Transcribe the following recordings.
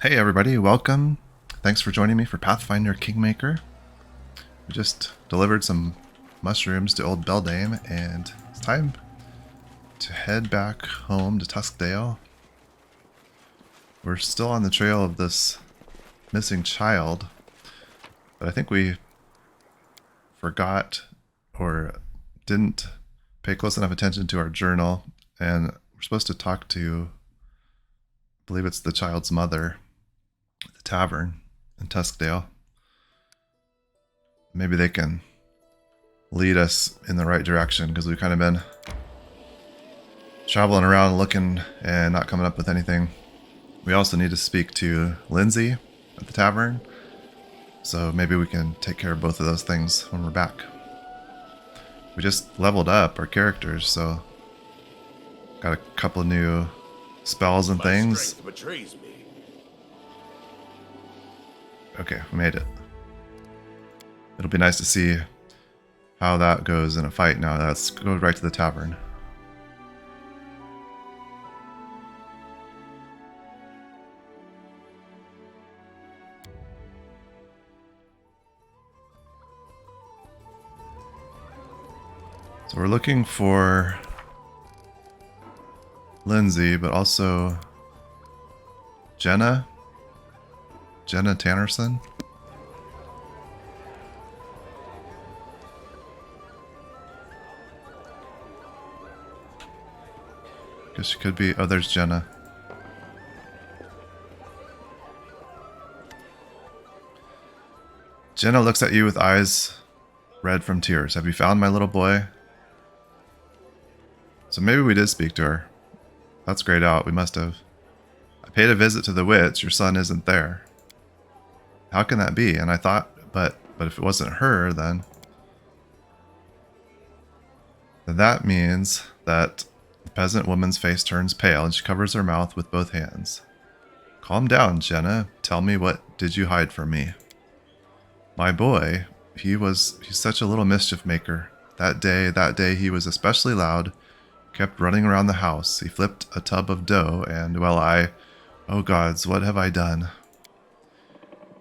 Hey everybody, welcome. Thanks for joining me for Pathfinder Kingmaker. We just delivered some mushrooms to old Beldame, and it's time to head back home to Tuskdale. We're still on the trail of this missing child, but I think we forgot or didn't pay close enough attention to our journal, and we're supposed to talk to, I believe it's the child's mother, at the tavern in Tuskdale. Maybe they can lead us in the right direction, because we've kind of been traveling around looking and not coming up with anything. We also need to speak to Linzi at the tavern, so maybe we can take care of both of those things when we're back. We just leveled up our characters, so got a couple of new spells and things. Strength betrays me. Okay, we made it. It'll be nice to see how that goes in a fight now. Let's go right to the tavern. So we're looking for Linzi, but also Jenna Tannerson. Guess she could be. Oh, there's Jenna. Jenna looks at you with eyes red from tears. Have you found my little boy? So maybe we did speak to her. That's grayed out. We must have. I paid a visit to the witch. Your son isn't there. How can that be? And I thought, but if it wasn't her, then that means that the peasant woman's face turns pale and she covers her mouth with both hands. Calm down, Jenna. Tell me, what did you hide from me? My boy, he's such a little mischief maker. That day he was especially loud, kept running around the house. He flipped a tub of dough and, well, oh gods, what have I done?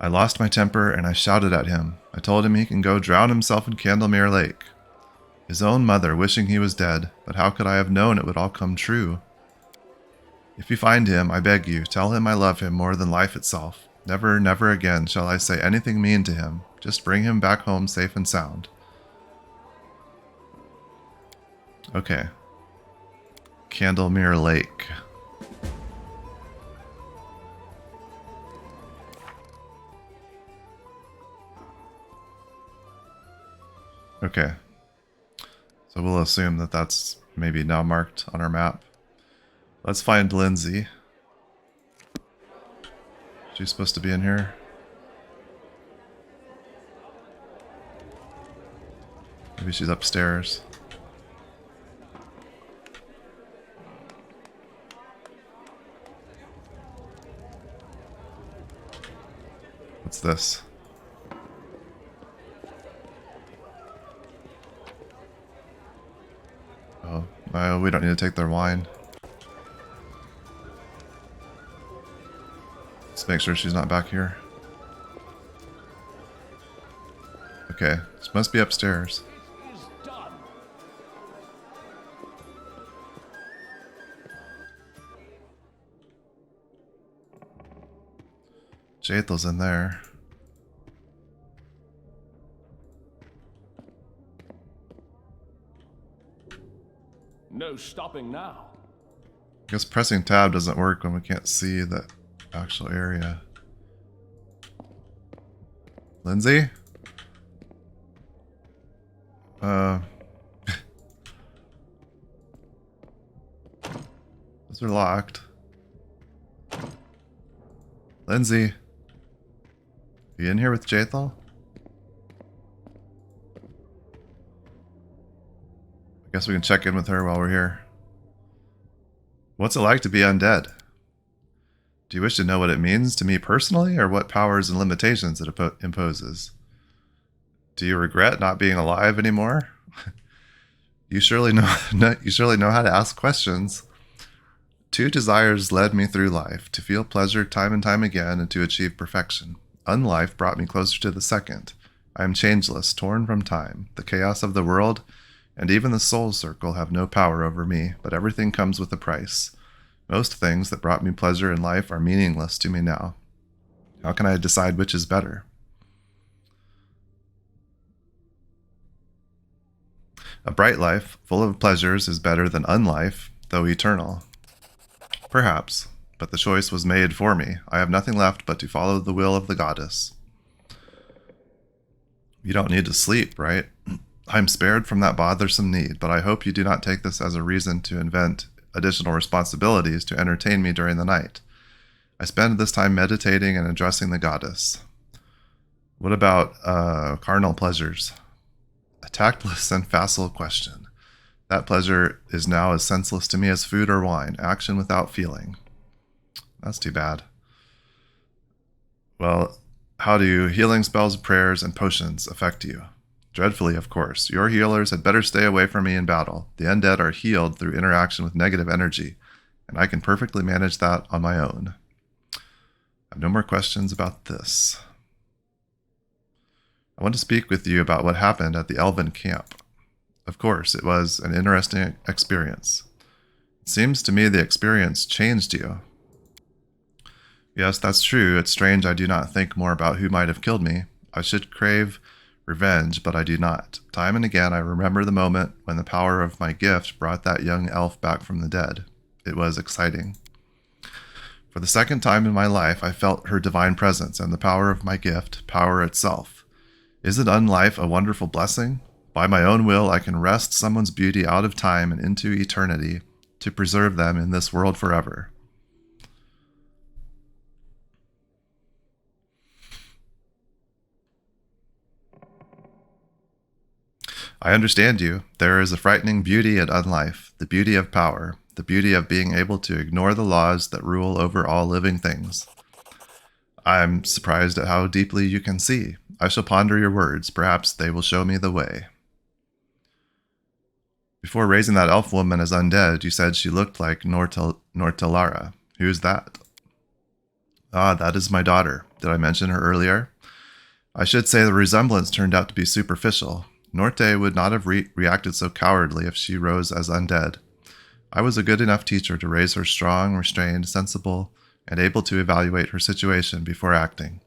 I lost my temper and I shouted at him. I told him he can go drown himself in Candlemere Lake. His own mother wishing he was dead, but how could I have known it would all come true? If you find him, I beg you, tell him I love him more than life itself. Never, never again shall I say anything mean to him. Just bring him back home safe and sound. Okay. Candlemere Lake. Okay. So we'll assume that that's maybe now marked on our map. Let's find Linzi. She's supposed to be in here. Maybe she's upstairs. What's this? Oh, we don't need to take their wine. Let's make sure she's not back here. Okay, she must be upstairs. Jathel's in there. No stopping now. I guess pressing tab doesn't work when we can't see the actual area. Linzi? Those are locked. Linzi? You in here with Jathel? I guess we can check in with her while we're here. What's it like to be undead? Do you wish to know what it means to me personally, or what powers and limitations it imposes? Do you regret not being alive anymore? You surely know how to ask questions. Two desires led me through life, to feel pleasure time and time again and to achieve perfection. Unlife brought me closer to the second. I am changeless, torn from time. The chaos of the world and even the soul circle have no power over me, but everything comes with a price. Most things that brought me pleasure in life are meaningless to me now. How can I decide which is better? A bright life, full of pleasures, is better than unlife, though eternal. Perhaps, but the choice was made for me. I have nothing left but to follow the will of the goddess. You don't need to sleep, right? I'm spared from that bothersome need, but I hope you do not take this as a reason to invent additional responsibilities to entertain me during the night. I spend this time meditating and addressing the goddess. What about carnal pleasures? A tactless and facile question. That pleasure is now as senseless to me as food or wine, action without feeling. That's too bad. Well, how do healing spells, prayers, and potions affect you? Dreadfully, of course. Your healers had better stay away from me in battle. The undead are healed through interaction with negative energy, and I can perfectly manage that on my own. I have no more questions about this. I want to speak with you about what happened at the Elven camp. Of course, it was an interesting experience. It seems to me the experience changed you. Yes, that's true. It's strange I do not think more about who might have killed me. I should crave revenge, but I do not. Time and again, I remember the moment when the power of my gift brought that young elf back from the dead. It was exciting. For the second time in my life, I felt her divine presence and the power of my gift, power itself. Isn't unlife a wonderful blessing? By my own will, I can wrest someone's beauty out of time and into eternity to preserve them in this world forever. I understand you. There is a frightening beauty in unlife, the beauty of power, the beauty of being able to ignore the laws that rule over all living things. I'm surprised at how deeply you can see. I shall ponder your words. Perhaps they will show me the way. Before raising that elf woman as undead, you said she looked like Nortelara. Who's that? Ah, that is my daughter. Did I mention her earlier? I should say the resemblance turned out to be superficial. Norte would not have reacted so cowardly if she rose as undead. I was a good enough teacher to raise her strong, restrained, sensible, and able to evaluate her situation before acting.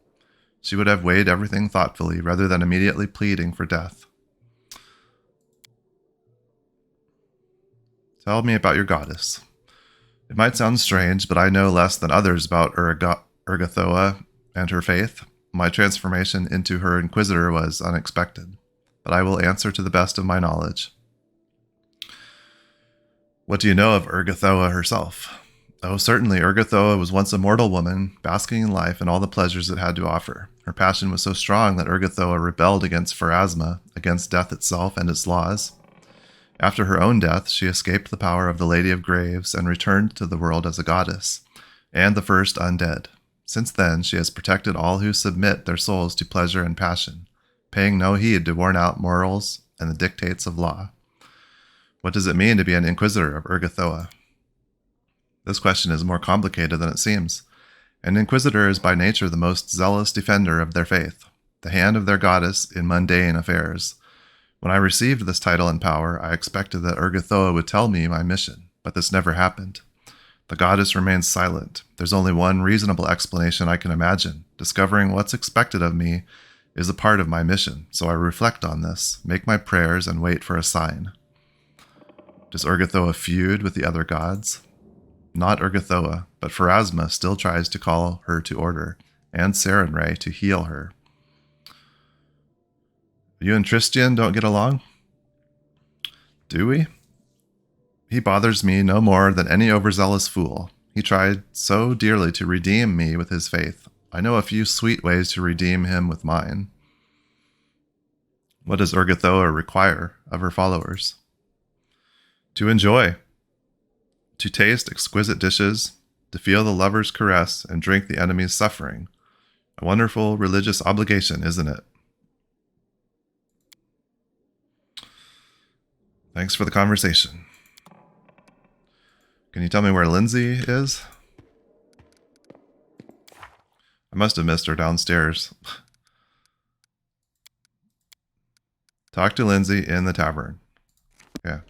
She would have weighed everything thoughtfully rather than immediately pleading for death. Tell me about your goddess. It might sound strange, but I know less than others about Urgathoa and her faith. My transformation into her inquisitor was unexpected, but I will answer to the best of my knowledge. What do you know of Urgathoa herself? Oh, certainly, Urgathoa was once a mortal woman, basking in life and all the pleasures it had to offer. Her passion was so strong that Urgathoa rebelled against Pharasma, against death itself and its laws. After her own death, she escaped the power of the Lady of Graves and returned to the world as a goddess, and the first undead. Since then, she has protected all who submit their souls to pleasure and passion, paying no heed to worn-out morals and the dictates of law. What does it mean to be an inquisitor of Urgathoa? This question is more complicated than it seems. An inquisitor is by nature the most zealous defender of their faith, the hand of their goddess in mundane affairs. When I received this title and power, I expected that Urgathoa would tell me my mission, but this never happened. The goddess remains silent. There's only one reasonable explanation I can imagine. Discovering what's expected of me is a part of my mission, so I reflect on this, make my prayers, and wait for a sign. Does Urgathoa feud with the other gods? Not Urgathoa, but Pharasma still tries to call her to order, and Sarenrae to heal her. You and Tristian don't get along? Do we? He bothers me no more than any overzealous fool. He tried so dearly to redeem me with his faith. I know a few sweet ways to redeem him with mine. What does Urgathoa require of her followers? To enjoy. To taste exquisite dishes, to feel the lover's caress and drink the enemy's suffering. A wonderful religious obligation, isn't it? Thanks for the conversation. Can you tell me where Linzi is? I must have missed her downstairs. Talk to Linzi in the tavern. Okay.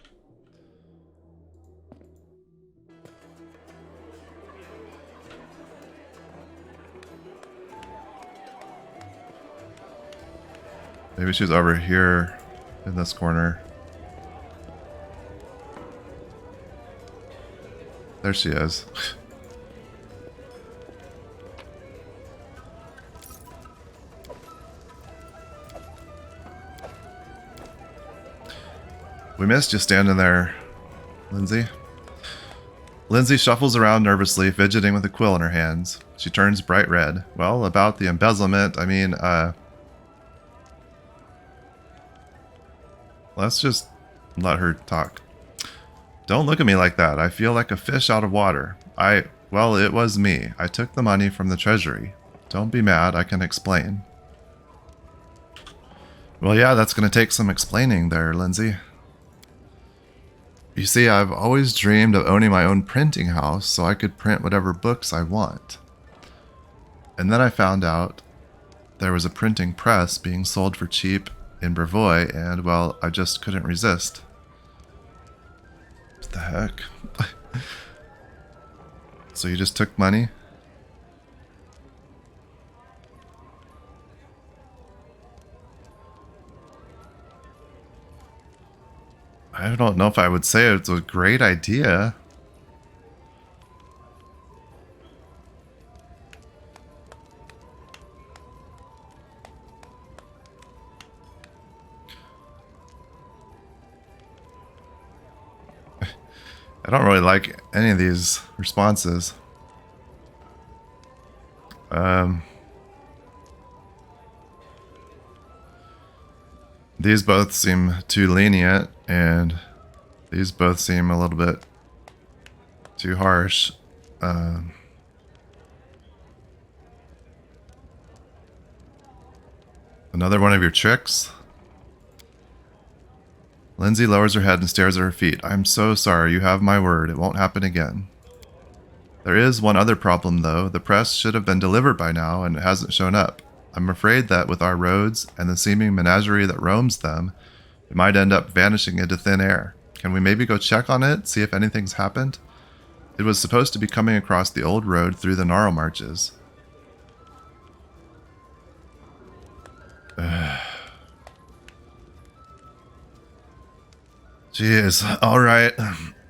Maybe she's over here in this corner. There she is. We missed you standing there, Linzi. Linzi shuffles around nervously, fidgeting with a quill in her hands. She turns bright red. Well, about the embezzlement, I mean, let's just let her talk. Don't look at me like that. I feel like a fish out of water. Well, it was me. I took the money from the treasury. Don't be mad. I can explain. Well, yeah, that's going to take some explaining there, Linzi. You see, I've always dreamed of owning my own printing house so I could print whatever books I want. And then I found out there was a printing press being sold for cheap in Brevoy, and, well, I just couldn't resist. What the heck? So you just took money? I don't know if I would say it's a great idea. I don't really like any of these responses. These both seem too lenient, and these both seem a little bit too harsh. Another one of your tricks? Linzi lowers her head and stares at her feet. I'm so sorry, you have my word. It won't happen again. There is one other problem, though. The press should have been delivered by now, and it hasn't shown up. I'm afraid that with our roads and the seeming menagerie that roams them, it might end up vanishing into thin air. Can we maybe go check on it, see if anything's happened? It was supposed to be coming across the old road through the Gnarl Marches. Jeez, alright.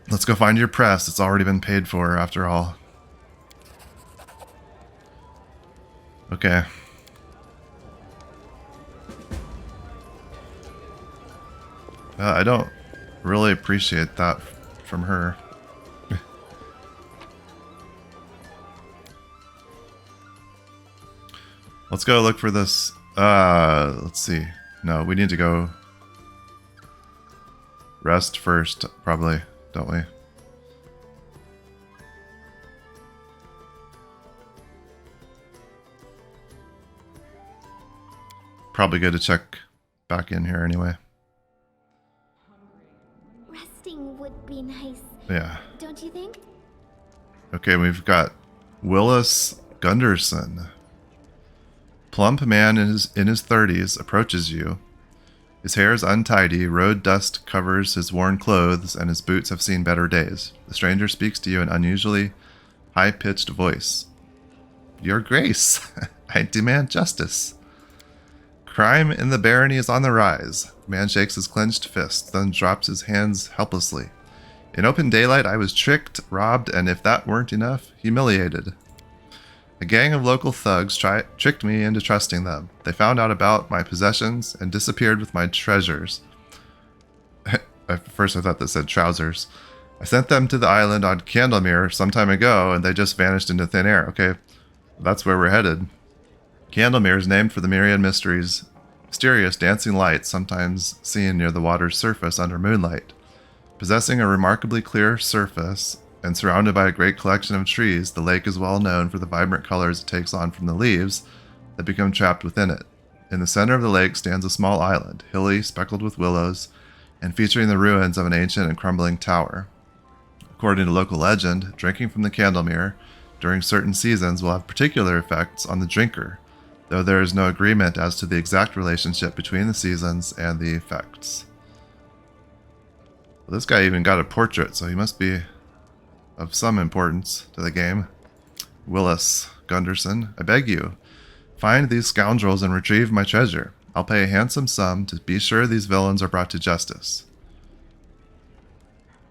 Let's go find your press. It's already been paid for, after all. Okay. I don't really appreciate that from her. Let's go look for this. Let's see. No, we need to go rest first, probably, don't we? Probably good to check back in here anyway. Resting would be nice. Yeah. Don't you think? Okay, we've got Willas Gunderson. Plump man in his 30s approaches you. His hair is untidy, road dust covers his worn clothes, and his boots have seen better days. The stranger speaks to you in an unusually high-pitched voice. Your Grace, I demand justice. Crime in the barony is on the rise. The man shakes his clenched fist, then drops his hands helplessly. In open daylight, I was tricked, robbed, and if that weren't enough, humiliated. A gang of local thugs tricked me into trusting them. They found out about my possessions and disappeared with my treasures. At first I thought that said trousers. I sent them to the island on Candlemere some time ago, and they just vanished into thin air. Okay, that's where we're headed. Candlemere is named for the myriad mysterious dancing lights sometimes seen near the water's surface under moonlight. Possessing a remarkably clear surface and surrounded by a great collection of trees, the lake is well known for the vibrant colors it takes on from the leaves that become trapped within it. In the center of the lake stands a small island, hilly, speckled with willows, and featuring the ruins of an ancient and crumbling tower. According to local legend, drinking from the Candlemere during certain seasons will have particular effects on the drinker, though there is no agreement as to the exact relationship between the seasons and the effects. Well, this guy even got a portrait, so he must be of some importance to the game. Willas Gunderson, I beg you, find these scoundrels and retrieve my treasure. I'll pay a handsome sum to be sure these villains are brought to justice.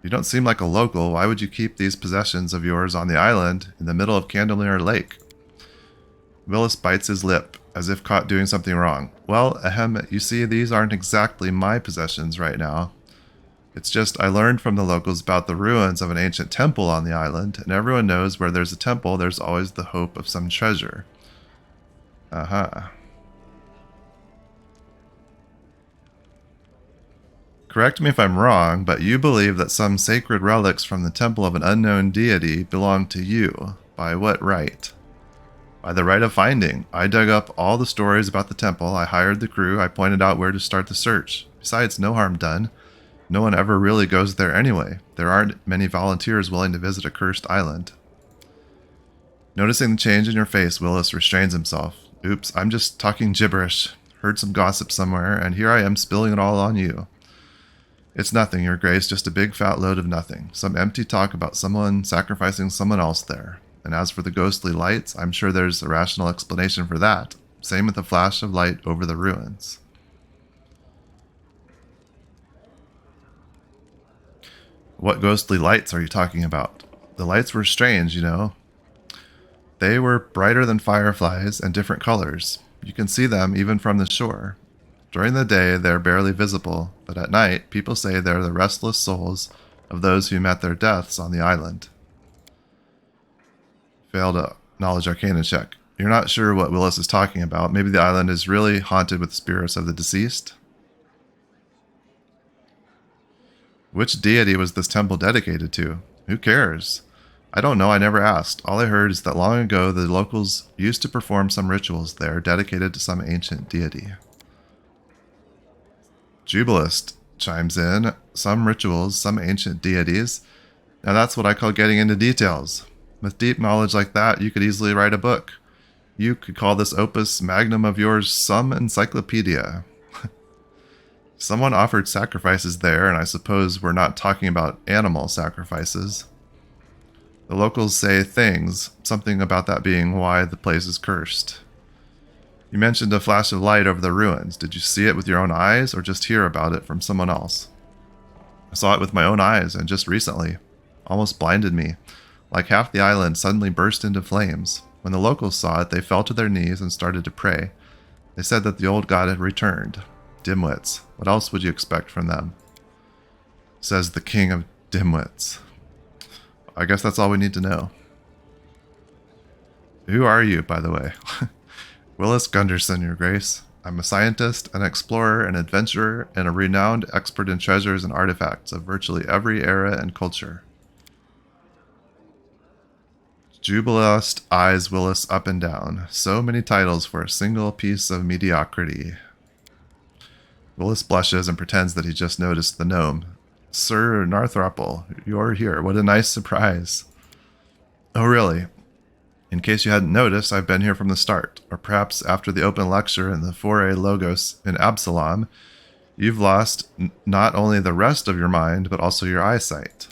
You don't seem like a local. Why would you keep these possessions of yours on the island in the middle of Candlemere Lake? Willis bites his lip, as if caught doing something wrong. Well, ahem, you see, these aren't exactly my possessions right now. It's just I learned from the locals about the ruins of an ancient temple on the island, and everyone knows where there's a temple, there's always the hope of some treasure. Aha. Correct me if I'm wrong, but you believe that some sacred relics from the temple of an unknown deity belong to you. By what right? By the right of finding. I dug up all the stories about the temple, I hired the crew, I pointed out where to start the search. Besides, no harm done. No one ever really goes there anyway. There aren't many volunteers willing to visit a cursed island. Noticing the change in your face, Willis restrains himself. Oops, I'm just talking gibberish. Heard some gossip somewhere, and here I am spilling it all on you. It's nothing, Your Grace, just a big fat load of nothing. Some empty talk about someone sacrificing someone else there. And as for the ghostly lights, I'm sure there's a rational explanation for that. Same with the flash of light over the ruins. What ghostly lights are you talking about? The lights were strange, you know. They were brighter than fireflies and different colors. You can see them even from the shore. During the day, they're barely visible, but at night, people say they're the restless souls of those who met their deaths on the island. Failed a knowledge arcana check. You're not sure what Willis is talking about. Maybe the island is really haunted with spirits of the deceased? Which deity was this temple dedicated to? Who cares? I don't know, I never asked. All I heard is that long ago the locals used to perform some rituals there dedicated to some ancient deity. Jubilist chimes in. Some rituals, some ancient deities. Now that's what I call getting into details. With deep knowledge like that, you could easily write a book. You could call this opus magnum of yours some encyclopedia. Someone offered sacrifices there, and I suppose we're not talking about animal sacrifices. The locals say things, something about that being why the place is cursed. You mentioned a flash of light over the ruins. Did you see it with your own eyes, or just hear about it from someone else? I saw it with my own eyes, and just recently. Almost blinded me. Like half the island suddenly burst into flames. When the locals saw it, they fell to their knees and started to pray. They said that the old god had returned. Dimwits. What else would you expect from them? Says the king of dimwits. I guess that's all we need to know. Who are you, by the way? Willas Gunderson, Your Grace. I'm a scientist, an explorer, an adventurer, and a renowned expert in treasures and artifacts of virtually every era and culture. Jubilist eyes Willis up and down. So many titles for a single piece of mediocrity. Willis blushes and pretends that he just noticed the gnome. Sir Narthropple, you're here. What a nice surprise. Oh, really? In case you hadn't noticed, I've been here from the start. Or perhaps after the open lecture and the foray logos in Absalom, you've lost not only the rest of your mind, but also your eyesight.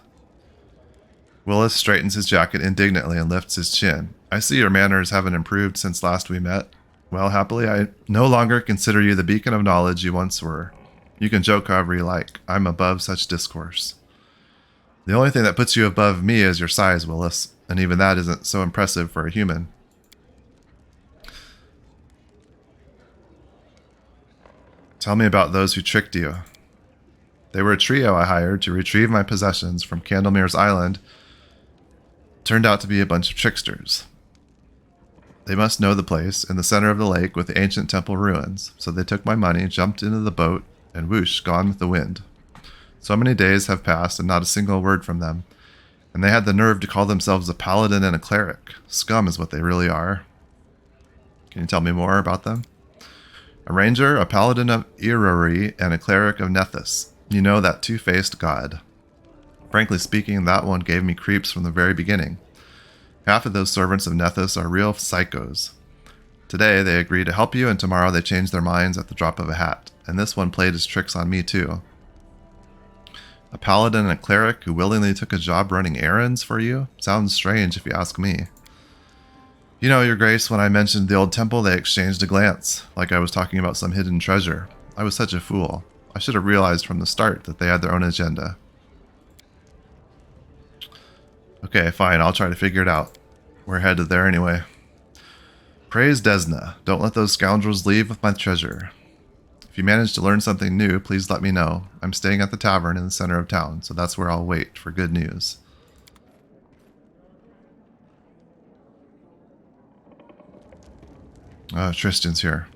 Willis straightens his jacket indignantly and lifts his chin. I see your manners haven't improved since last we met. Well, happily, I no longer consider you the beacon of knowledge you once were. You can joke however you like. I'm above such discourse. The only thing that puts you above me is your size, Willis, and even that isn't so impressive for a human. Tell me about those who tricked you. They were a trio I hired to retrieve my possessions from Candlemere's island. Turned out to be a bunch of tricksters. They must know the place in the center of the lake with the ancient temple ruins, so they took my money, jumped into the boat, and whoosh, gone with the wind. So many days have passed and not a single word from them, and they had the nerve to call themselves a paladin and a cleric. Scum is what they really are. Can you tell me more about them? A ranger, a paladin of Irori, and a cleric of Nethys. You know, that two-faced god. Frankly speaking, that one gave me creeps from the very beginning. Half of those servants of Nethys are real psychos. Today they agree to help you, and tomorrow they change their minds at the drop of a hat. And this one played his tricks on me too. A paladin and a cleric who willingly took a job running errands for you? Sounds strange if you ask me. You know, Your Grace, when I mentioned the old temple, they exchanged a glance, like I was talking about some hidden treasure. I was such a fool. I should have realized from the start that they had their own agenda. Okay, fine, I'll try to figure it out. We're headed there anyway. Praise Desna. Don't let those scoundrels leave with my treasure. If you manage to learn something new, please let me know. I'm staying at the tavern in the center of town, so that's where I'll wait for good news. Tristan's here.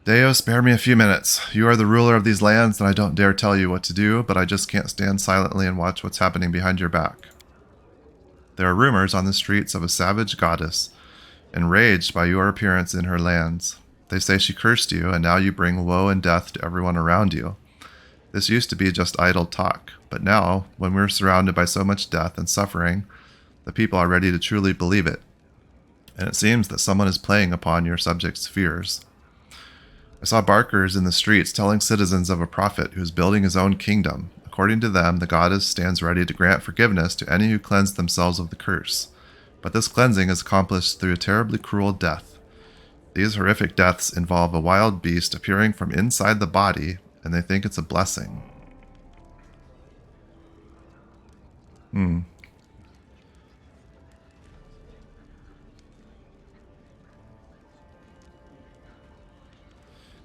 Deo, spare me a few minutes. You are the ruler of these lands, and I don't dare tell you what to do, but I just can't stand silently and watch what's happening behind your back. There are rumors on the streets of a savage goddess, enraged by your appearance in her lands. They say she cursed you, and now you bring woe and death to everyone around you. This used to be just idle talk, but now, when we're surrounded by so much death and suffering, the people are ready to truly believe it. And it seems that someone is playing upon your subjects' fears. I saw barkers in the streets telling citizens of a prophet who is building his own kingdom. According to them, the goddess stands ready to grant forgiveness to any who cleanse themselves of the curse. But this cleansing is accomplished through a terribly cruel death. These horrific deaths involve a wild beast appearing from inside the body, and they think it's a blessing.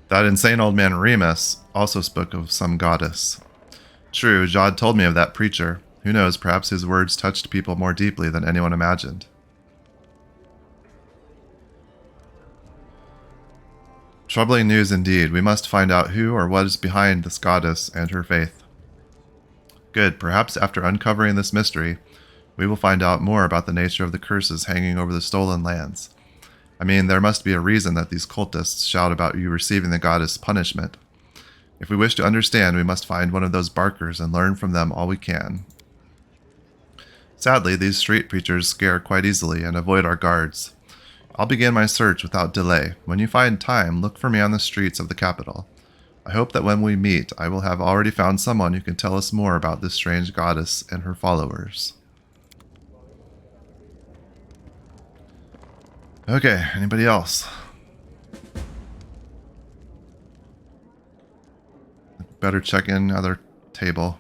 That insane old man Remus also spoke of some goddess. True, Jod told me of that preacher. Who knows, perhaps his words touched people more deeply than anyone imagined. Troubling news indeed. We must find out who or what is behind this goddess and her faith. Good, perhaps after uncovering this mystery, we will find out more about the nature of the curses hanging over the stolen lands. I mean, there must be a reason that these cultists shout about you receiving the goddess' punishment. If we wish to understand, we must find one of those barkers and learn from them all we can. Sadly, these street preachers scare quite easily and avoid our guards. I'll begin my search without delay. When you find time, look for me on the streets of the capital. I hope that when we meet, I will have already found someone who can tell us more about this strange goddess and her followers. Okay, anybody else? Better check in other table.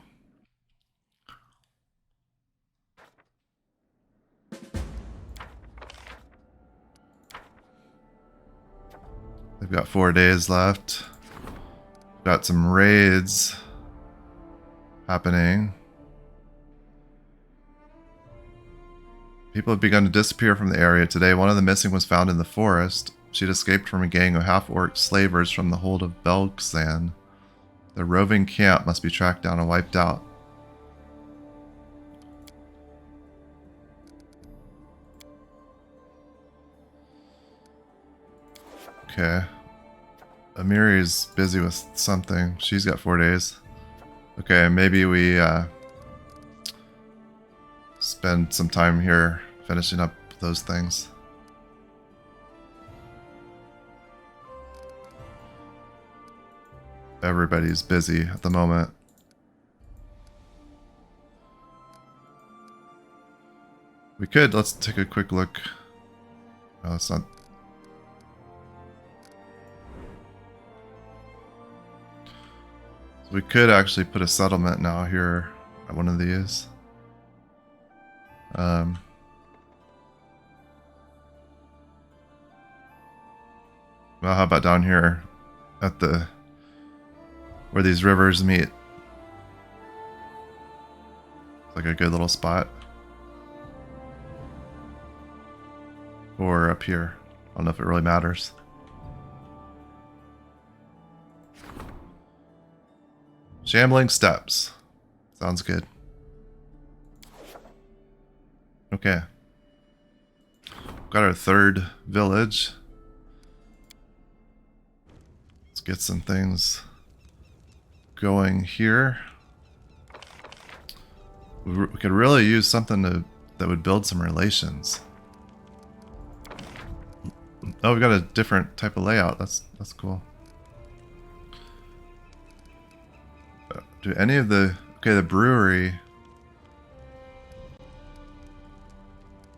They've got 4 days left. Got some raids happening. People have begun to disappear from the area today. One of the missing was found in the forest. She'd escaped from a gang of half-orc slavers from the hold of Belgsan. Their roving camp must be tracked down and wiped out. Okay. Amiri's busy with something. She's got 4 days. Okay, maybe we spend some time here finishing up those things. Everybody's busy at the moment. We could, let's take a quick look. Oh, it's not. So we could actually put a settlement now here at one of these. Well, how about down here at the where these rivers meet? It's like a good little spot. Or up here. I don't know if it really matters. Shambling steps. Sounds good. Okay. Got our third village. Let's get some things going here. We could really use something that would build some relations. Oh, we got a different type of layout. That's cool. Do any of the... Okay, the brewery...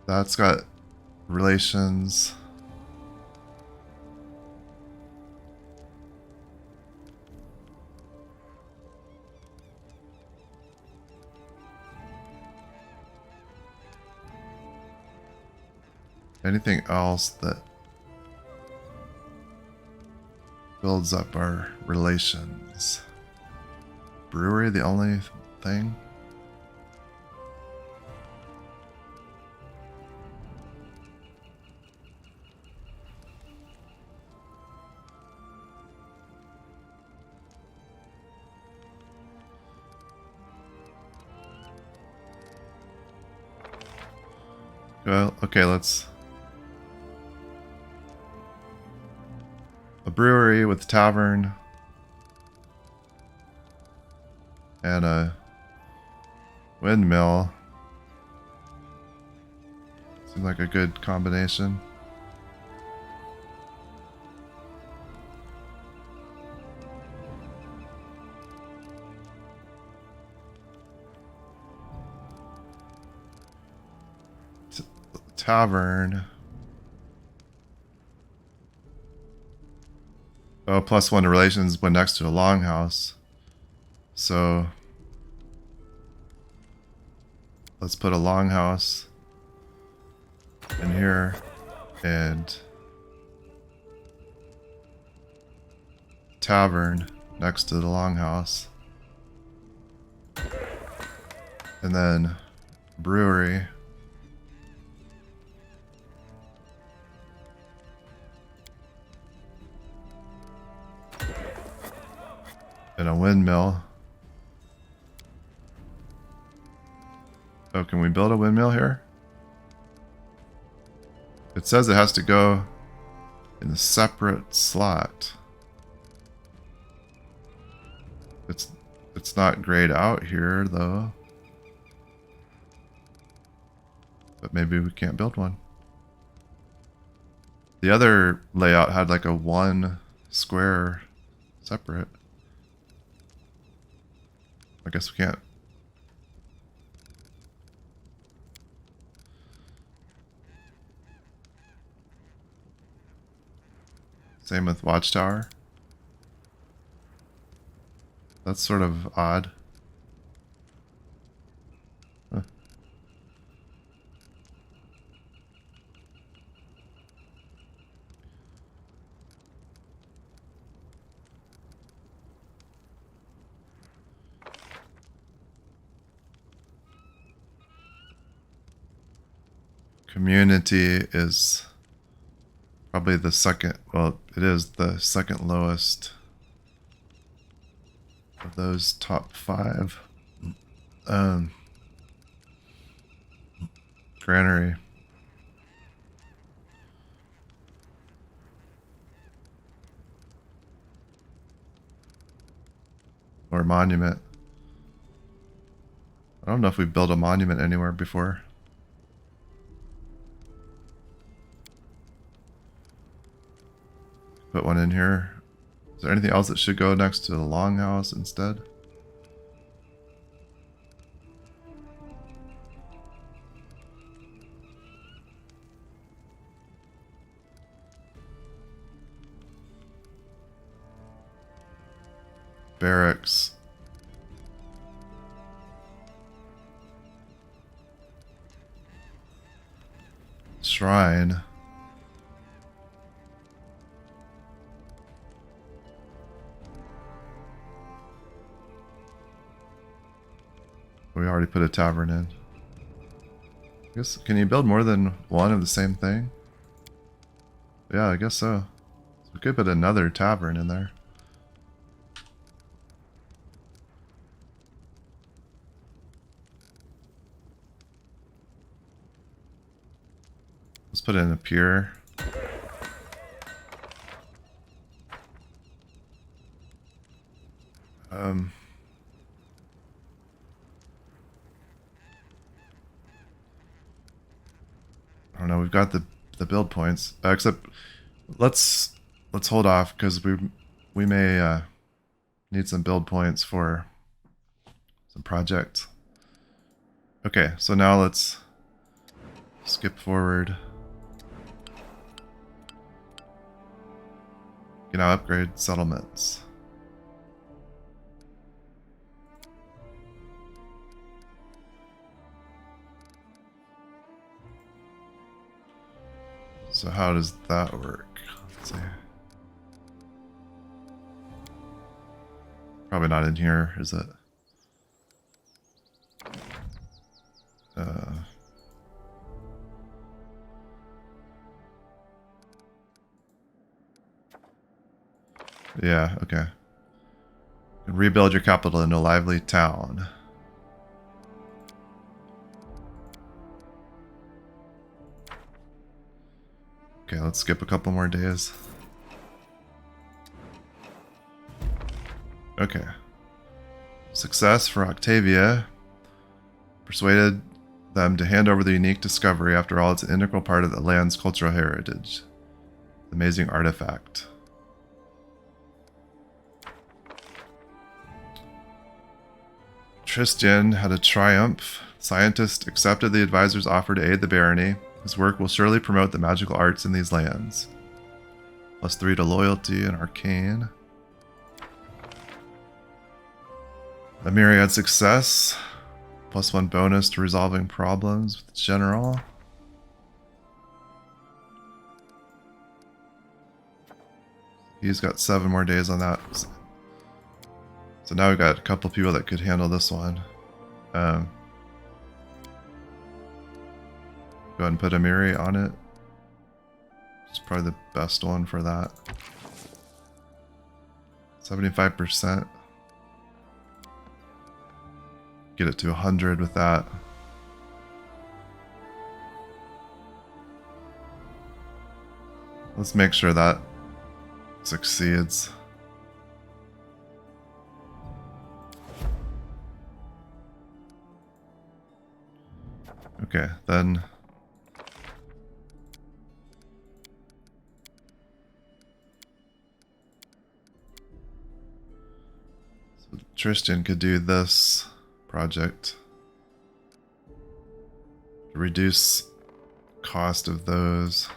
That's got relations. Anything else that builds up our relations? Brewery, the only thing? Well, okay, let's... A brewery with a tavern. And a windmill. Seems like a good combination. Tavern. Oh, +1 to relations when next to a longhouse. So let's put a longhouse in here and tavern next to the longhouse. And then brewery. And a windmill. Oh, can we build a windmill here? It says it has to go in a separate slot. It's not grayed out here though. But maybe we can't build one. The other layout had like a 1 square separate. I guess we can't. Same with Watchtower. That's sort of odd. Huh. Community is probably the second, well, it is the second lowest of those top 5. Granary. Or monument. I don't know if we've built a monument anywhere before. Put one in here. Is there anything else that should go next to the longhouse instead? Barracks. Shrine. We already put a tavern in. I guess, can you build more than one of the same thing? Yeah, I guess so. We could put another tavern in there. Let's put in a pier. I don't know. We've got the build points, except let's hold off because we may need some build points for some projects. Okay, so now let's skip forward. You can now upgrade settlements. So how does that work? Let's see. Probably not in here, is it? Yeah, okay. Rebuild your capital into a lively town. Okay, let's skip a couple more days. Okay. Success for Octavia. Persuaded them to hand over the unique discovery. After all, it's an integral part of the land's cultural heritage. Amazing artifact. Tristan had a triumph. Scientists accepted the advisor's offer to aid the barony. His work will surely promote the magical arts in these lands. +3 to loyalty and arcane. A myriad success. +1 bonus to resolving problems with general. He's got 7 more days on that. So now we've got a couple people that could handle this one. Go ahead and put Amiri on it. It's probably the best one for that. 75%. Get it to 100 with that. Let's make sure that succeeds. Okay, then so Tristan could do this project to reduce cost of those.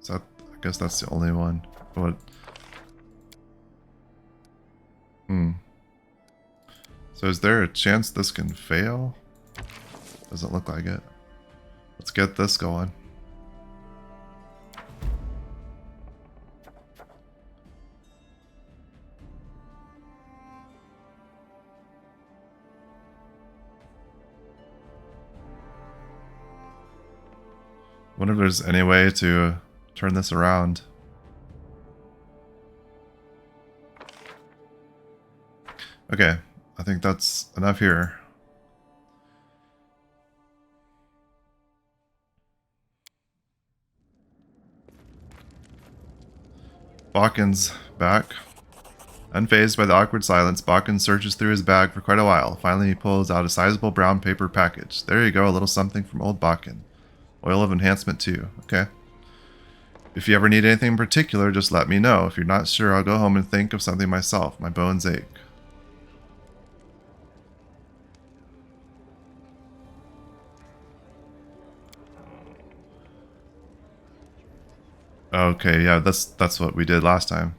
So I guess that's the only one. What? So is there a chance this can fail? Doesn't look like it. Let's get this going. Wonder if there's any way to turn this around. Okay, I think that's enough here. Balkan's back. Unfazed by the awkward silence, Balkan searches through his bag for quite a while. Finally, he pulls out a sizable brown paper package. There you go, a little something from old Balkan. Oil of enhancement too. Okay. If you ever need anything in particular, just let me know. If you're not sure, I'll go home and think of something myself. My bones ache. Okay, yeah, that's what we did last time.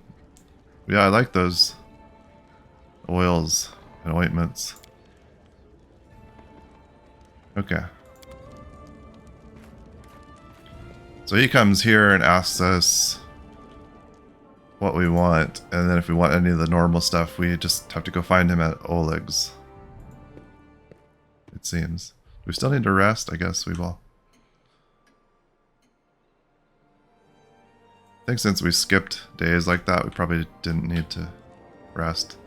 Yeah, I like those oils and ointments. Okay. So he comes here and asks us what we want, and then if we want any of the normal stuff, we just have to go find him at Oleg's. It seems. Do we still need to rest? I guess we will. I think since we skipped days like that, we probably didn't need to rest.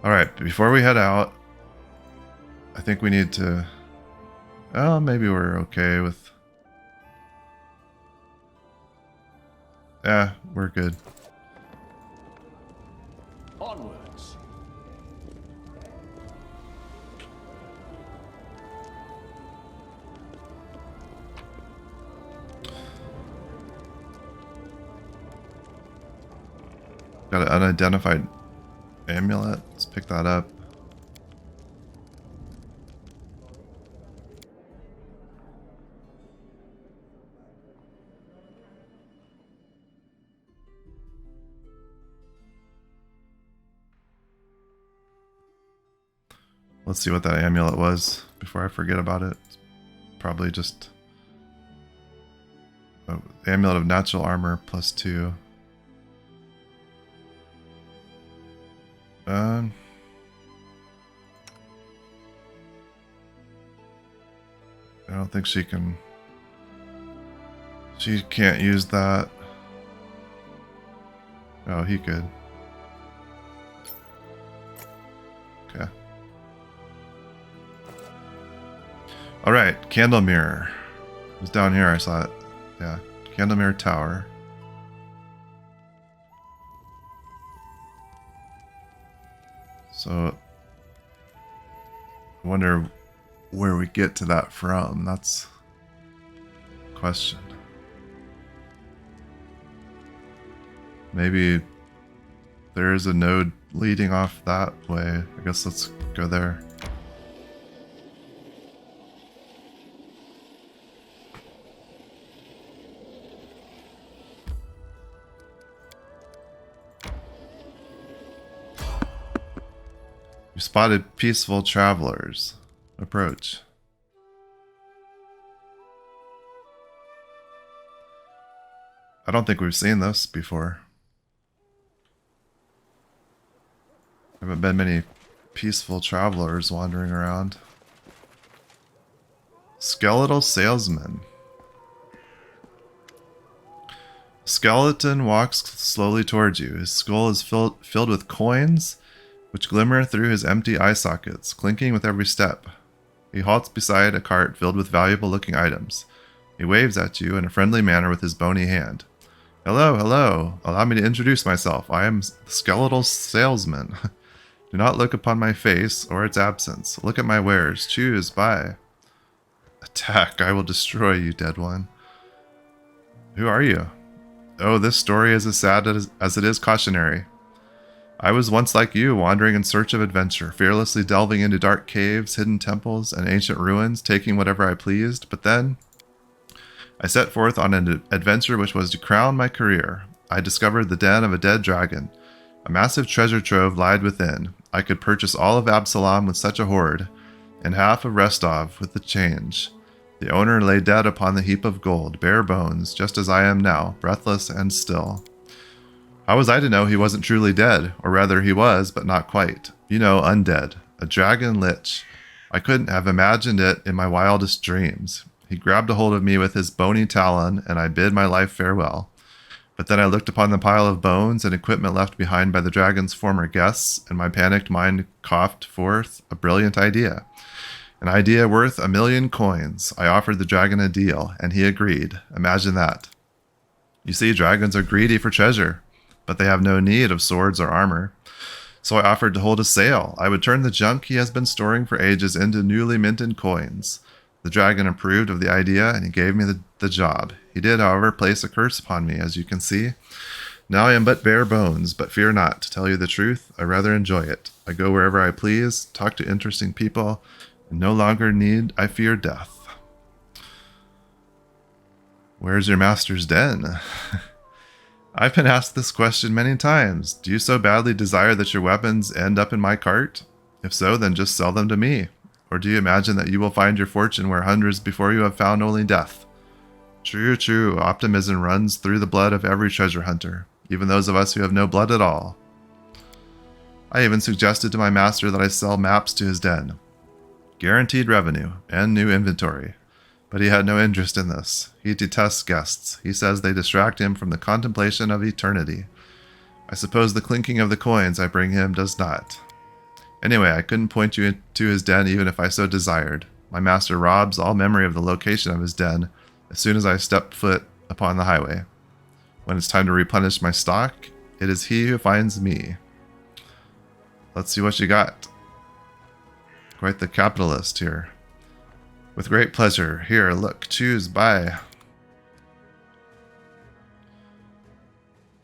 Alright, before we head out, I think we need to... Oh, maybe we're okay with... Yeah, we're good. Onwards. Got an unidentified amulet. Let's pick that up. Let's see what that amulet was before I forget about it. Probably just amulet of natural armor +2. I don't think she can. She can't use that. Oh, he could. Okay. Alright, Candlemere. It was down here, I saw it. Yeah, Candlemere Tower. So, I wonder where we get to that from. That's the question. Maybe there is a node leading off that way. I guess let's go there. You spotted peaceful travelers. Approach. I don't think we've seen this before. Haven't been many peaceful travelers wandering around. Skeletal salesman. Skeleton walks slowly towards you. His skull is filled with coins, which glimmer through his empty eye sockets, clinking with every step. He halts beside a cart filled with valuable-looking items. He waves at you in a friendly manner with his bony hand. Hello, hello. Allow me to introduce myself. I am the skeletal salesman. Do not look upon my face or its absence. Look at my wares. Choose, buy. Attack. I will destroy you, dead one. Who are you? Oh, this story is as sad as it is cautionary. I was once like you, wandering in search of adventure, fearlessly delving into dark caves, hidden temples, and ancient ruins, taking whatever I pleased. But then, I set forth on an adventure which was to crown my career. I discovered the den of a dead dragon. A massive treasure trove lied within. I could purchase all of Absalom with such a hoard, and half of Restov with the change. The owner lay dead upon the heap of gold, bare bones, just as I am now, breathless and still. How was I to know he wasn't truly dead? Or rather, he was, but not quite. You know, undead. A dragon lich. I couldn't have imagined it in my wildest dreams. He grabbed a hold of me with his bony talon, and I bid my life farewell. But then I looked upon the pile of bones and equipment left behind by the dragon's former guests, and my panicked mind coughed forth a brilliant idea. An idea worth 1,000,000 coins. I offered the dragon a deal, and he agreed. Imagine that. You see, dragons are greedy for treasure, but they have no need of swords or armor. So I offered to hold a sale. I would turn the junk he has been storing for ages into newly minted coins. The dragon approved of the idea, and he gave me the job. He did, however, place a curse upon me, as you can see. Now I am but bare bones, but fear not. To tell you the truth, I rather enjoy it. I go wherever I please, talk to interesting people, and no longer need I fear death. Where's your master's den? I've been asked this question many times. Do you so badly desire that your weapons end up in my cart? If so, then just sell them to me. Or do you imagine that you will find your fortune where hundreds before you have found only death? True, true. Optimism runs through the blood of every treasure hunter, even those of us who have no blood at all. I even suggested to my master that I sell maps to his den. Guaranteed revenue and new inventory. But he had no interest in this. He detests guests. He says they distract him from the contemplation of eternity. I suppose the clinking of the coins I bring him does not. Anyway, I couldn't point you to his den even if I so desired. My master robs all memory of the location of his den as soon as I step foot upon the highway. When it's time to replenish my stock, it is he who finds me. Let's see what you got. Quite the capitalist here. With great pleasure. Here, look, choose, buy.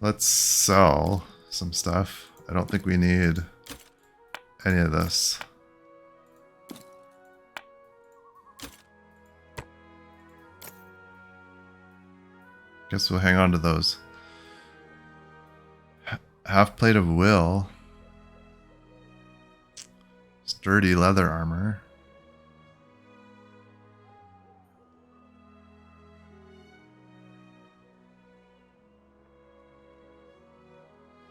Let's sell some stuff. I don't think we need any of this. Guess we'll hang on to those. Half plate of will. Sturdy leather armor.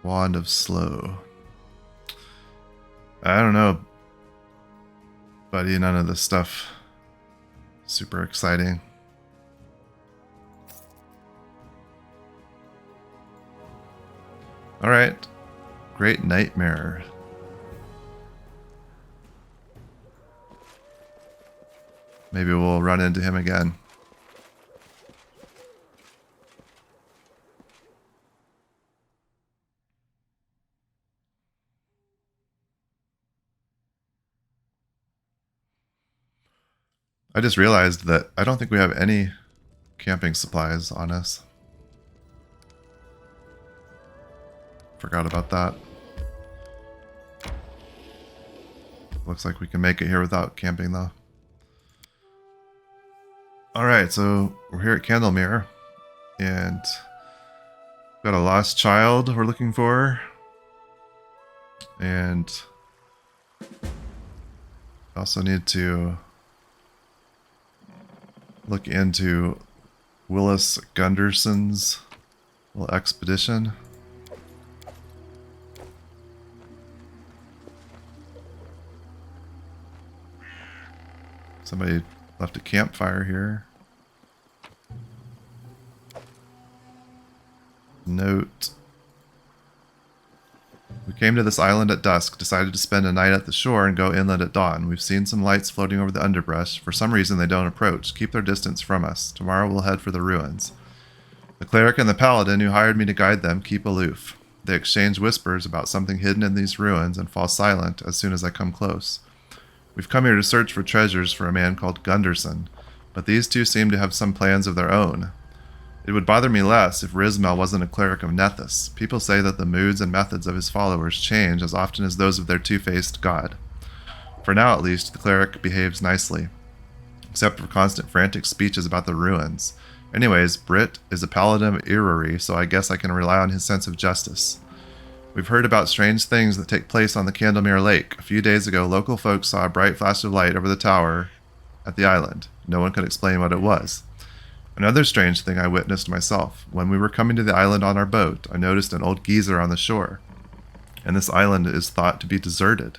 Wand of slow. I don't know, buddy. None of this stuff super exciting. All right, Great Nightmare. Maybe we'll run into him again. I just realized that I don't think we have any camping supplies on us. Forgot about that. Looks like we can make it here without camping though. Alright, so we're here at Candlemere and got a lost child we're looking for. And also need to look into Willas Gunderson's little expedition. Somebody left a campfire here. Note. We came to this island at dusk, decided to spend a night at the shore and go inland at dawn. We've seen some lights floating over the underbrush. For some reason they don't approach. Keep their distance from us. Tomorrow we'll head for the ruins. The cleric and the paladin who hired me to guide them keep aloof. They exchange whispers about something hidden in these ruins and fall silent as soon as I come close. We've come here to search for treasures for a man called Gunderson, but these two seem to have some plans of their own. It would bother me less if Rizmel wasn't a cleric of Nethys. People say that the moods and methods of his followers change as often as those of their two-faced god. For now, at least, the cleric behaves nicely, except for constant frantic speeches about the ruins. Anyways, Britt is a paladin of Irori, so I guess I can rely on his sense of justice. We've heard about strange things that take place on the Candlemere Lake. A few days ago, local folks saw a bright flash of light over the tower at the island. No one could explain what it was. Another strange thing I witnessed myself. When we were coming to the island on our boat, I noticed an old geezer on the shore. And this island is thought to be deserted.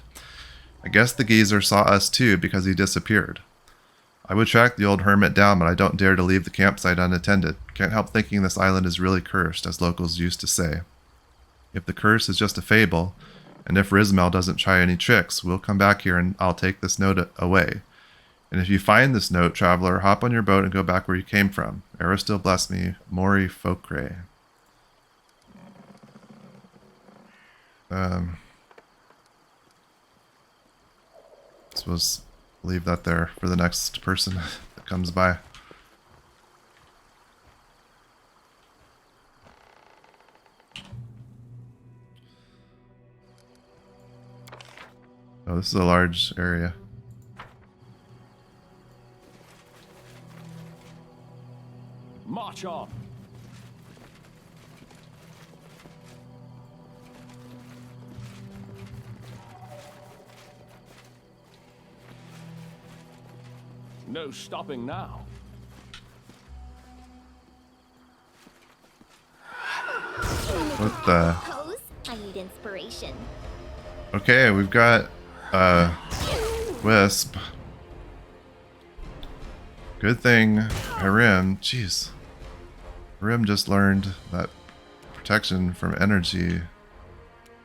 I guess the geezer saw us too because he disappeared. I would track the old hermit down, but I don't dare to leave the campsite unattended. Can't help thinking this island is really cursed, as locals used to say. If the curse is just a fable, and if Rizmel doesn't try any tricks, we'll come back here and I'll take this note away. And if you find this note, traveler, hop on your boat and go back where you came from. Aristil bless me, Mori Fokre. Suppose leave that there for the next person that comes by. Oh, this is a large area. March on. No stopping now. What the? Pose? I need inspiration. Okay, we've got Wisp. Good thing Harim, jeez. Harim just learned that protection from energy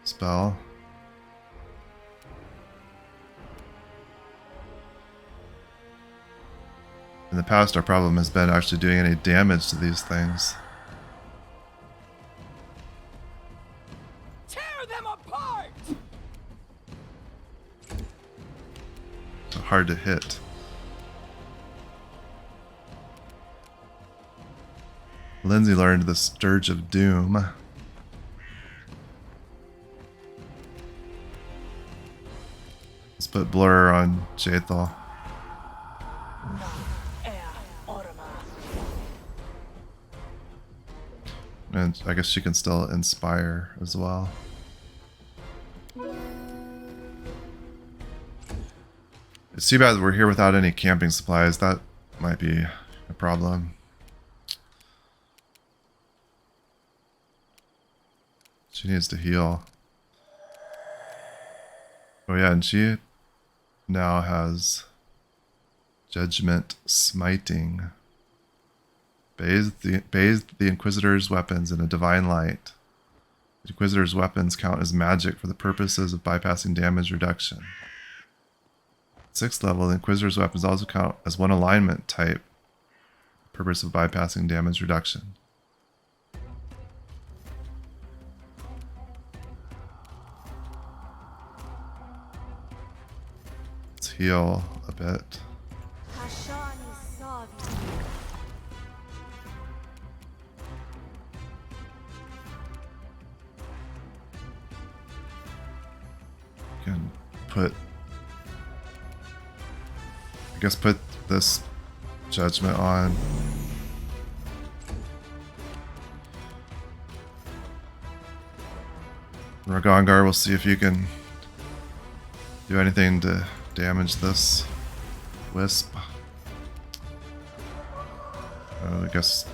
spell. In the past, our problem has been actually doing any damage to these things. Tear them apart! So hard to hit. Linzi learned the Scourge of Doom. put blur on Jaethal. And I guess she can still inspire as well. It's too bad we're here without any camping supplies. That might be a problem. She needs to heal. Oh yeah, and she now has Judgment Smiting. Bathe the Inquisitor's weapons in a divine light. The Inquisitor's weapons count as magic for the purposes of bypassing damage reduction. At 6th level, the Inquisitor's weapons also count as one alignment type, purpose of bypassing damage reduction. Let's heal a bit. Can put, I guess, put this judgment on. Ragongar, we'll see if you can do anything to damage this wisp. I guess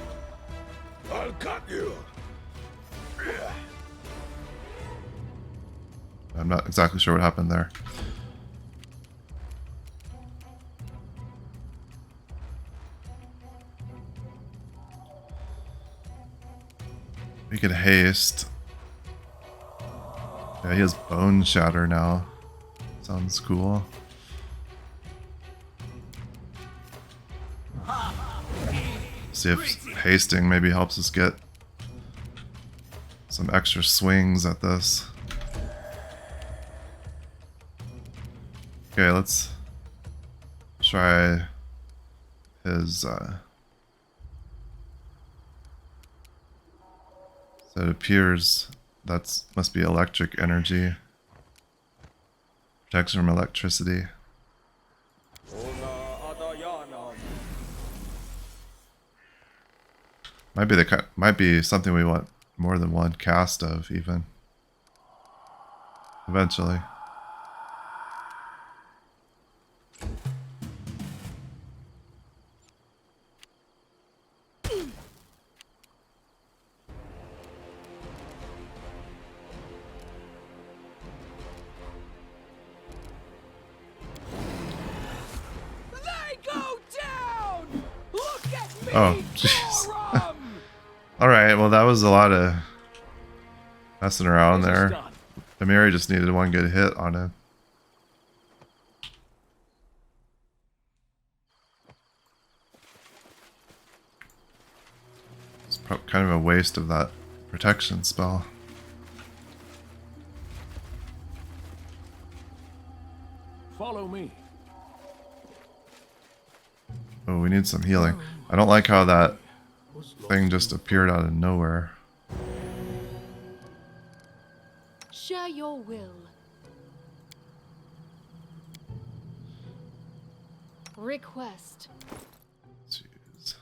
I'll cut you. I'm not exactly sure what happened there. We could haste. Yeah, he has Bone Shatter now. Sounds cool. See if hasting maybe helps us get some extra swings at this. Okay, let's try his so it appears that's must be electric energy. Protection from electricity. Might be something we want more than one cast of even. Eventually. Oh, jeez. Alright, well that was a lot of messing around there. Amiri just needed one good hit on him. It's kind of a waste of that protection spell. Follow me. Oh, we need some healing. I don't like how that thing just appeared out of nowhere. Share your will. Request. Jeez.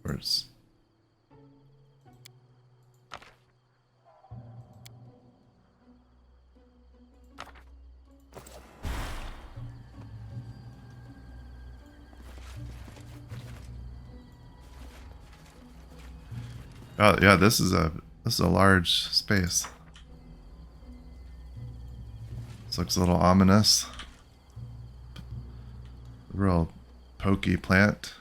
Where's... Oh yeah, this is a large space. This looks a little ominous. Real pokey plant.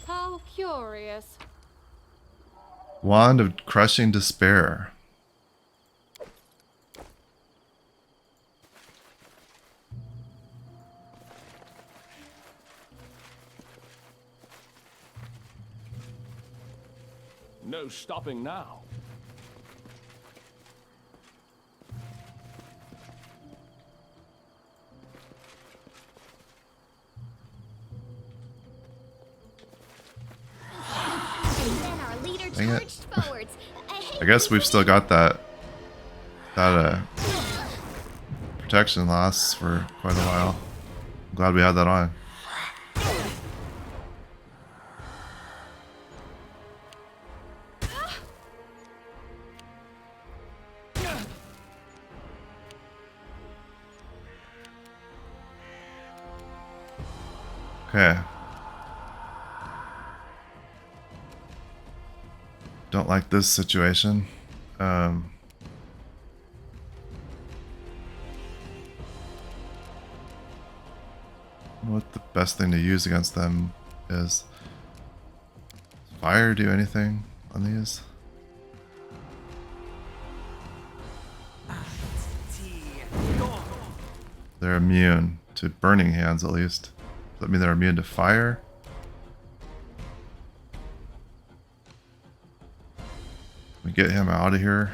How curious. Wand of Crushing Despair. No stopping now. Dang it. Charged forwards. I guess we've still got that protection lasts for quite a while. I'm glad we had that on. Okay. Don't like this situation. What the best thing to use against them is. Does fire do anything on these? They're immune to burning hands, at least. Does that mean they're immune to fire? We get him out of here.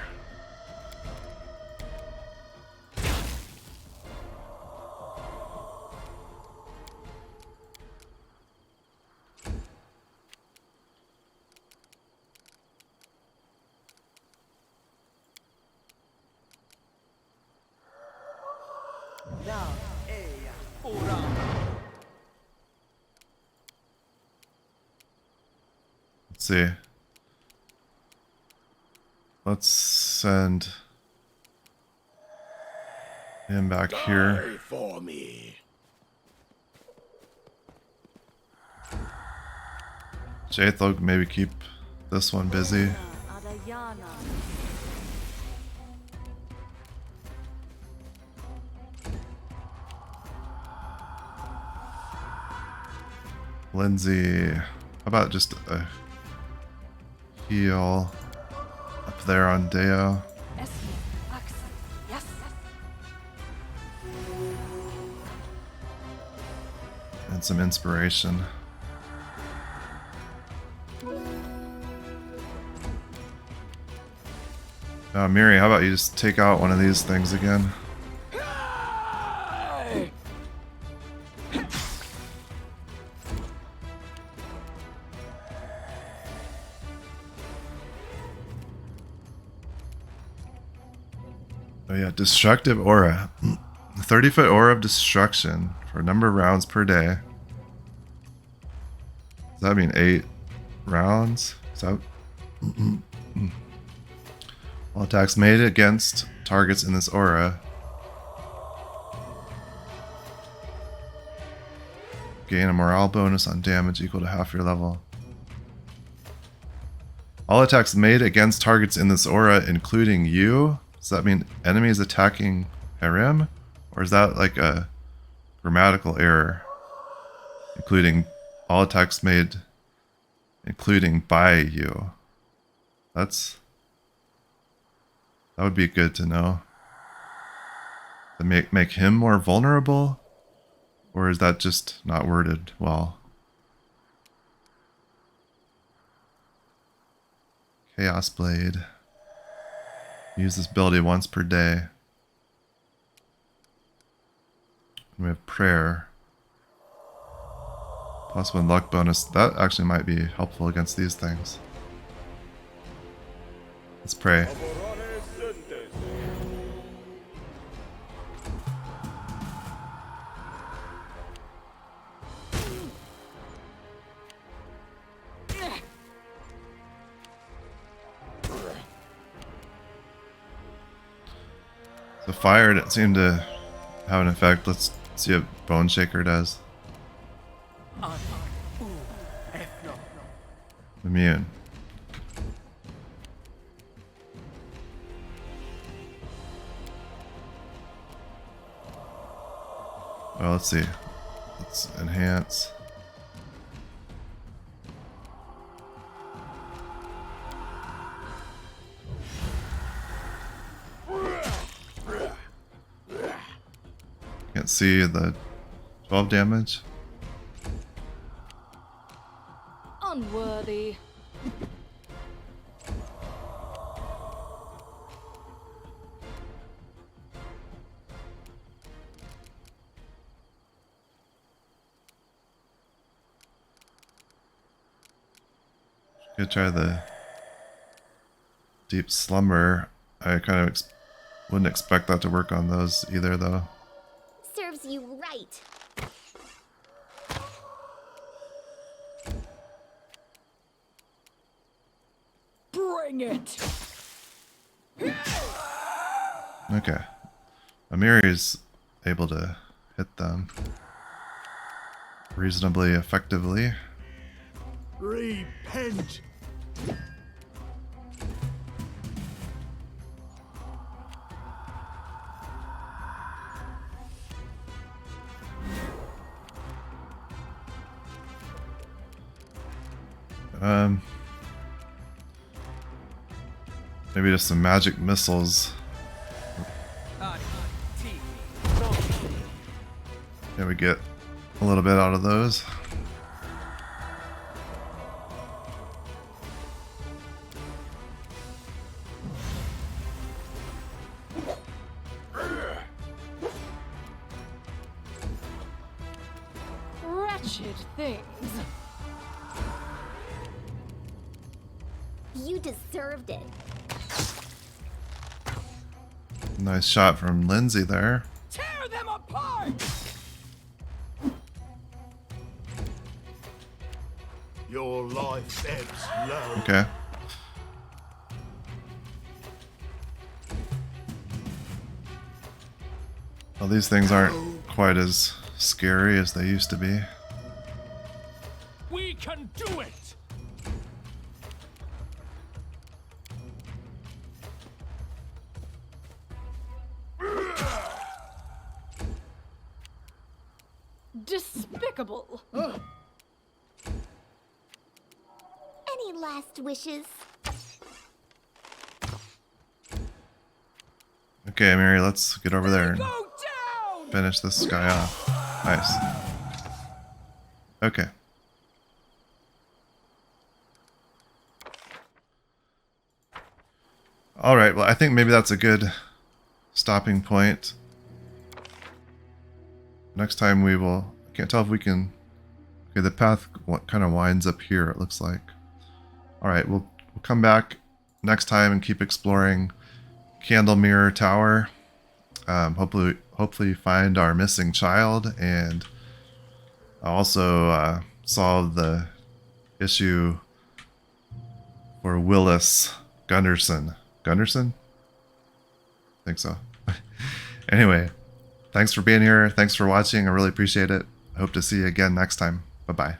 Let's see. Let's send him back here. Die for me. Jaith will maybe keep this one busy. Linzi, how about just a heal up there on Deo? And some inspiration. Miri, how about you just take out one of these things again? Oh yeah, destructive aura. 30-foot aura of destruction for a number of rounds per day. Does that mean 8 rounds? Is that... All attacks made against targets in this aura gain a morale bonus on damage equal to half your level. All attacks made against targets in this aura, including you. Does that mean enemies attacking Harem? Or is that like a grammatical error? Including all attacks made, including by you. That would be good to know. To make him more vulnerable? Or is that just not worded well? Chaos Blade. Use this ability once per day. We have Prayer. Plus 1 luck bonus. That actually might be helpful against these things. Let's pray. So fire didn't seem to have an effect. Let's see what Bone Shaker does. Immune. Well, let's see. Let's enhance. Can't see the 12 damage. Unworthy. Could try the Deep slumber. I kind of wouldn't expect that to work on those either, though. Serves you right. Bring it! Okay. Amiri's able to hit them reasonably effectively. Repent. Maybe just some magic missiles. Yeah, we get a little bit out of those. Wretched things. You deserved it. Nice shot from Linzi there. Tear them apart! Your life ebbs low. Okay. Well, these things aren't quite as scary as they used to be. We can do it! Despicable. Any last wishes? Okay, Mary, let's get over there and Go down! finish this guy off. Nice. Okay. Alright, well, I think maybe that's a good stopping point. Next time we will... I can't tell if we can... Okay, the path kind of winds up here, it looks like. Alright, we'll come back next time and keep exploring Candlemere Tower. Hopefully find our missing child and also solve the issue for Willas Gunderson. Gunderson? I think so. Anyway, thanks for being here. Thanks for watching. I really appreciate it. I hope to see you again next time. Bye-bye.